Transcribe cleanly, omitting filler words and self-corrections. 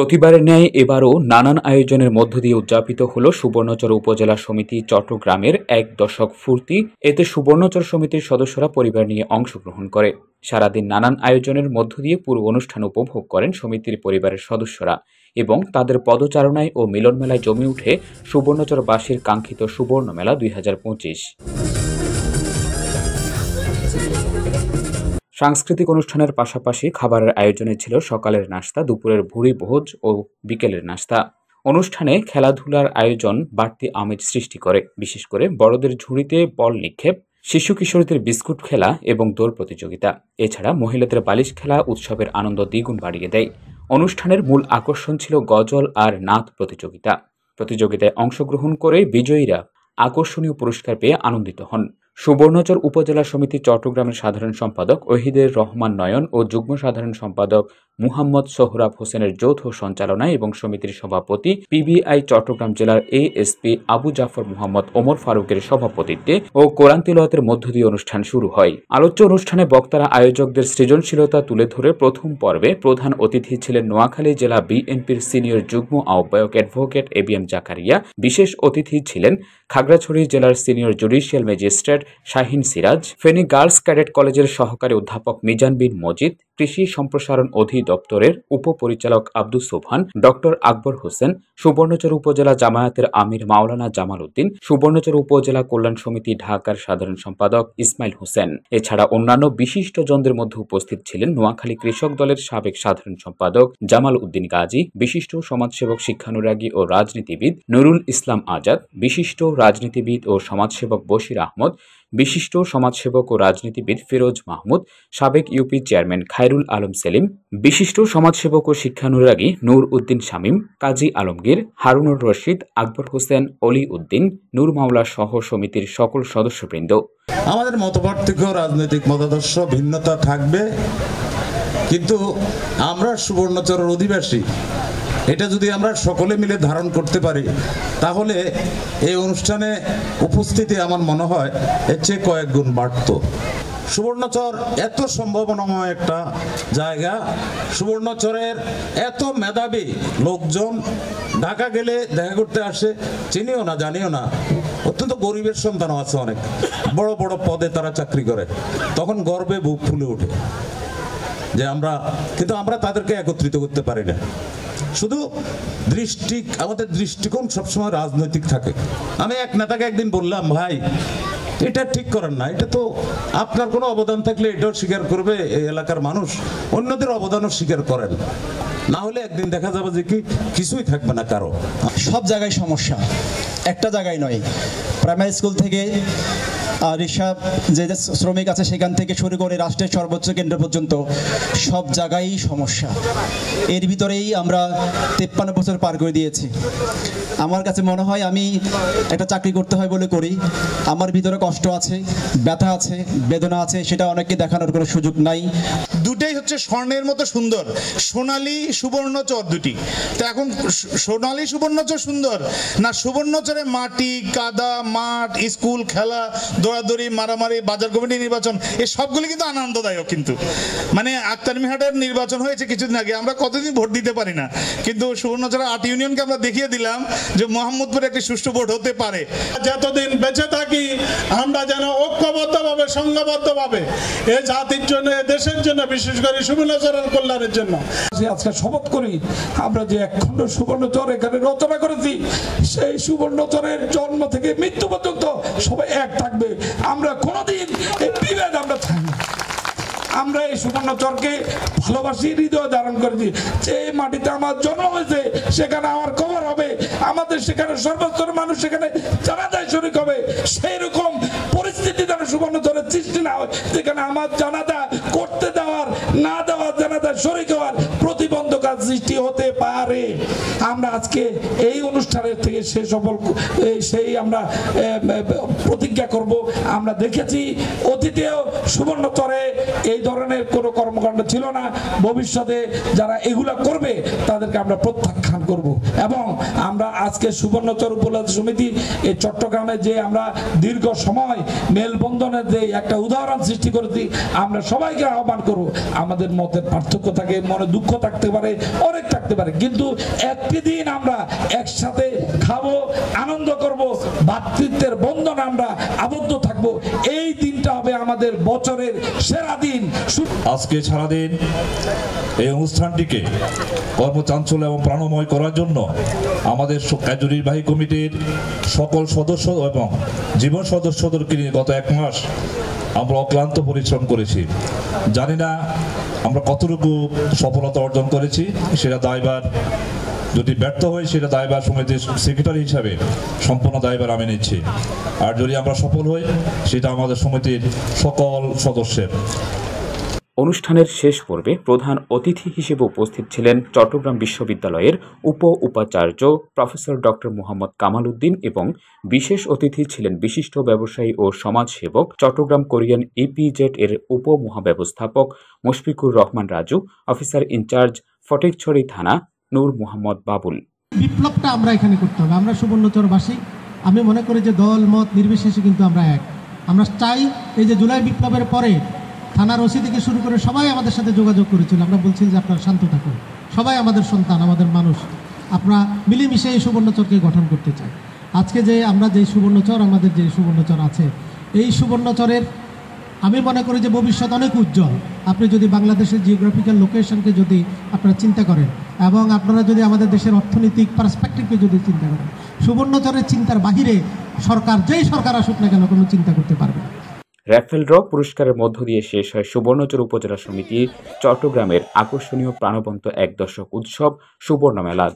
প্রতিবারের ন্যায় এবারও নানান আয়োজনের মধ্য দিয়ে উদযাপিত হল সুবর্ণচর উপজেলা সমিতি চট্টগ্রামের ১ দশক ফুর্তি। এতে সুবর্ণচর সমিতির সদস্যরা পরিবার নিয়ে অংশগ্রহণ করে। সারাদিন নানান আয়োজনের মধ্য দিয়ে পুরো অনুষ্ঠান উপভোগ করেন সমিতির পরিবারের সদস্যরা এবং তাদের পদচারণায় ও মিলনমেলায় জমে উঠে সুবর্ণচরবাসীর কাঙ্ক্ষিত সুবর্ণ মেলা ২০২৫। সাংস্কৃতিক অনুষ্ঠানের পাশাপাশি খাবারের আয়োজনে ছিল সকালের নাস্তা, দুপুরের ভুরি ভোজ ও বিকেলের নাস্তা। অনুষ্ঠানে খেলাধুলার আয়োজন বাড়তি আমেজ সৃষ্টি করে, বিশেষ করে বড়দের ঝুড়িতে বল নিক্ষেপ, শিশু কিশোরীদের বিস্কুট খেলা এবং দৌড় প্রতিযোগিতা। এছাড়া মহিলাদের বালিশ খেলা উৎসবের আনন্দ দ্বিগুণ বাড়িয়ে দেয়। অনুষ্ঠানের মূল আকর্ষণ ছিল গজল আর নাচ প্রতিযোগিতা। প্রতিযোগিতায় অংশগ্রহণ করে বিজয়ীরা আকর্ষণীয় পুরস্কার পেয়ে আনন্দিত হন। সুবর্ণচর উপজেলা সমিতি চট্টগ্রামের সাধারণ সম্পাদক ওহিদের রহমান নয়ন ও যুগ্ম সাধারণ সম্পাদক মুহাম্মদ সোহরাব হোসেনের যৌথ সঞ্চালনায় এবং সমিতির সভাপতি পিবিআই চট্টগ্রাম জেলার এএসপি আবু জাফর মোহাম্মদ ওমর ফারুকের সভাপতিত্বে ও কোরআন তিলাওয়াতের মধ্য দিয়ে অনুষ্ঠান শুরু হয়। আলোচ্য অনুষ্ঠানে বক্তারা আয়োজকদের সৃজনশীলতা তুলে ধরে প্রথম পর্বে প্রধান অতিথি ছিলেন নোয়াখালী জেলা বিএনপির সিনিয়র যুগ্ম আহ্বায়ক অ্যাডভোকেট এবিএম জাকারিয়া। বিশেষ অতিথি ছিলেন খাগড়াছড়ি জেলার senior judicial magistrate Shahin Siraj, Feni girls cadet কলেজের সহকারী অধ্যাপক মিজান বিন মজিদ, কৃষি সম্প্রসারণ অধিদপ্তরের উপপরিচালক আব্দুস সোবহান, ডক্টর আকবর হোসেন, সুবর্ণচর উপজেলা জামায়াতের আমির মাওলানা জামাল উদ্দিন, সুবর্ণচর উপজেলা কল্যাণ সমিতি ঢাকার সাধারণ সম্পাদক ইসমাইল হোসেন। এছাড়া অন্যান্য বিশিষ্টজনদের মধ্যে উপস্থিত ছিলেন নোয়াখালী কৃষক দলের সাবেক সাধারণ সম্পাদক জামাল উদ্দিন গাজী, বিশিষ্ট সমাজসেবক, শিক্ষানুরাগী ও রাজনীতিবিদ নুরুল ইসলাম আজাদ, বিশিষ্ট রাজনীতিবিদ ও সমাজসেবক বশির আহমদ, বিশিষ্ট সমাজসেবক ও রাজনীতিবিদ ফিরোজ মাহমুদ, সাবেক ইউপি চেয়ারম্যান খায়রুল আলম সেলিম, বিশিষ্ট সমাজসেবক ও শিক্ষানুরাগী নূর উদ্দিন শামীম, কাজী আলমগীর, হারুনুর রশিদ, আকবর হোসেন, অলি উদ্দিন, নূর মাওলা সহ সমিতির সকল সদস্যবৃন্দ। আমাদের মতপার্থক্য, রাজনৈতিক মতাদর্শ ভিন্নতা থাকবে, কিন্তু আমরা সুবর্ণচরের অধিবাসী, এটা যদি আমরা সকলে মিলে ধারণ করতে পারি তাহলে এই অনুষ্ঠানে উপস্থিতি আমার মনে হয় এর চেয়ে কয়েক গুণ বাড়ত। সুবর্ণচর এত সম্ভাবনাময় একটা জায়গা, সুবর্ণচরের এত মেধাবী লোকজন ঢাকা গেলে দেখা করতে আসে, চিনিও না জানিও না, অত্যন্ত গরিবের সন্তানও আছে, অনেক বড় বড় পদে তারা চাকরি করে, তখন গর্বে বুক ফুলে ওঠে যে কিন্তু আমরা তাদেরকে একত্রিত করতে পারি না। শুধু আমাদের দৃষ্টিকোণ সবসময় রাজনৈতিক থাকে। আমি এক নেতাকে একদিন বললাম, ভাই এটা ঠিক করেন না, এটা তো আপনার কোনো অবদান থাকলে এটাও স্বীকার করবে এই এলাকার মানুষ, অন্যদের অবদানও স্বীকার করেন, না হলে একদিন দেখা যাবে যে কিছুই থাকবে না কারো। সব জায়গায় সমস্যা, একটা জায়গায় নয়। প্রাইমারি স্কুল থেকে রিক্সা যে শ্রমিক আছে সেখান থেকে শুরু করে রাষ্ট্রের সর্বোচ্চ কেন্দ্র পর্যন্ত সব জায়গায়ই সমস্যা। এর ভিতরেই আমরা 53 বছর পার করে দিয়েছি। আমার কাছে মনে হয় আমি একটা চাকরি করতে হয় বলে করি, আমার ভিতরে কষ্ট আছে, ব্যথা আছে, বেদনা আছে, সেটা অনেককে দেখানোর কোনো সুযোগ নাই। দুটেই হচ্ছে স্বর্ণের মতো সুন্দর, সোনালী সুবর্ণচর দুটি। তো এখন সোনালী সুবর্ণচর সুন্দর না সুবর্ণচরে মাটি, কাদা, মাঠ, স্কুল, খেলা, দৌড়াদৌড়ি, মারামারি, বাজার কমিটি নির্বাচন, এই সবগুলি কিন্তু আনন্দদায়ক। কিন্তু মানে আক্তার মিহাটের নির্বাচন হয়েছে কিছুদিন আগে, আমরা কতদিন ভোট দিতে পারি না, কিন্তু সুবর্ণচর 8 ইউনিয়নকে আমরা দেখিয়ে দিলাম যে মোহাম্মদপুরে একটি সুষ্ঠু ভোট হতে পারে। যতদিন বেঁচে থাকি আমরা যেন ঐক্যবদ্ধভাবে, সংঘবদ্ধভাবে এ জাতির জন্য, এ দেশের জন্য, বিশেষ করে সুবর্ণচরের কল্যাণের জন্য আজকে শপথ করি আমরা যে একখণ্ড সুবর্ণচর এখানে রচনা করেছি, সেই সুবর্ণচরের জন্ম থেকে মৃত্যু পর্যন্ত সবাই এক থাকবে। আমরা কোনোদিন এই বিভেদ আমরা থাকবো। আমরা এই সুবর্ণচরকে ভালোবাসি, হৃদয় ধারণ করেছি। যে মাটিতে আমার জন্ম হয়েছে সেখানে আমার কবর হবে, আমাদের সেখানে সর্বস্তরের মানুষ সেখানে জানাজায় শরীক হবে। সেই রকম পরিস্থিতি যেন সুবর্ণচরের সৃষ্টি না হয়, যেখানে আমার জানাজা করতে দেওয়ার, না দেওয়ার, জানাজায় শরীক হওয়ার প্রতিবন্ধকতা সৃষ্টি হতে পারে। আমরা আজকে এই অনুষ্ঠানের থেকে সেই আমরা প্রতিজ্ঞা করব। আমরা দেখেছি অতীতেও সুবর্ণচরে এই ধরনের কোনো কর্মকাণ্ড ছিল না, ভবিষ্যতে যারা এগুলা করবে তাদেরকে আমরা প্রত্যাখ্যান করব। এবং আমরা আজকে সুবর্ণচর উপজেলা সমিতি এই চট্টগ্রামে যে আমরা দীর্ঘ সময় মেলবন্ধনের যে একটা উদাহরণ সৃষ্টি করেছি, আমরা সবাইকে আহ্বান করব আমাদের মতের পার্থক্য থাকে, মনে দুঃখ থাকতে পারে, অনেক থাকতে পারে, কিন্তু একটি দিন আমরা একসাথে খাবো, আনন্দ করব, ভ্রাতৃত্বের বন্ধনে আমরা আবদ্ধ থাকব। এই দিনটা হবে আমাদের বছরের সেরা দিন। আজকে সারাদিন এই অনুষ্ঠানটিকে কর্মচাঞ্চল্য এবং প্রাণময় করার জন্য আমাদের কার্যনির্বাহী কমিটির সকল সদস্য এবং জীবন সদস্যদেরকে নিয়ে গত 1 মাস আমরা অক্লান্ত পরিশ্রম করেছি। জানি না আমরা কতটুকু সফলতা অর্জন করেছি, সেটা দায়ভার যদি ব্যর্থ হই সেটা দায়ভার সমিতির সেক্রেটারি হিসাবে সম্পূর্ণ দায়ভার আমি নিচ্ছি, আর যদি আমরা সফল হই সেটা আমাদের সমিতির সকল সদস্যের। অনুষ্ঠানের শেষ পর্বে প্রধান অতিথি হিসেবে উপস্থিত ছিলেন চট্টগ্রাম বিশ্ববিদ্যালয়ের উপাচার্য প্রফেসর ডক্টর মোহাম্মদ কামাল উদ্দিন এবং বিশেষ অতিথি ছিলেন বিশিষ্ট ব্যবসায়ী ও সমাজসেবক চট্টগ্রাম কোরিয়ান ইপিজেড এর উপমহাব্যবস্থাপক মুশফিকুর রহমান রাজু, অফিসার ইনচার্জ ফটিকছড়ি থানা নূর মোহাম্মদ বাবুল। বিপ্লবটা আমরা এখানে করতে হবে। আমরা সুবর্ণচরবাসী, আমি মনে করি যে দল মত নির্বিশেষে কিন্তু আমরা এক। আমরা চাই এই যে জুলাই বিপ্লবের পরে থানার ওসি থেকে শুরু করে সবাই আমাদের সাথে যোগাযোগ করেছিল। আমরা বলছি যে আপনারা শান্ত থাকুন, সবাই আমাদের সন্তান, আমাদের মানুষ, আপনারা মিলেমিশে এই সুবর্ণচরকে গঠন করতে চাই। আজকে যে আমরা যে সুবর্ণচর, আমাদের যে সুবর্ণচর আছে, এই সুবর্ণচরের আমি মনে করি যে ভবিষ্যৎ অনেক উজ্জ্বল। আপনি যদি বাংলাদেশের জিওগ্রাফিক্যাল লোকেশনকে যদি আপনারা চিন্তা করেন এবং আপনারা যদি আমাদের দেশের অর্থনৈতিক পার্সপেক্টিভকে যদি চিন্তা করেন, সুবর্ণচরের চিন্তার বাহিরে সরকার, যেই সরকার আসুক না কেন, কোনো চিন্তা করতে পারবে না। র্যাফেল ড্র পুরস্কারের মধ্য দিয়ে শেষ হয় সুবর্ণচর উপজেলা সমিতি চট্টগ্রামের আকর্ষণীয় প্রাণবন্ত 1 দশক উৎসব সুবর্ণ মেলা।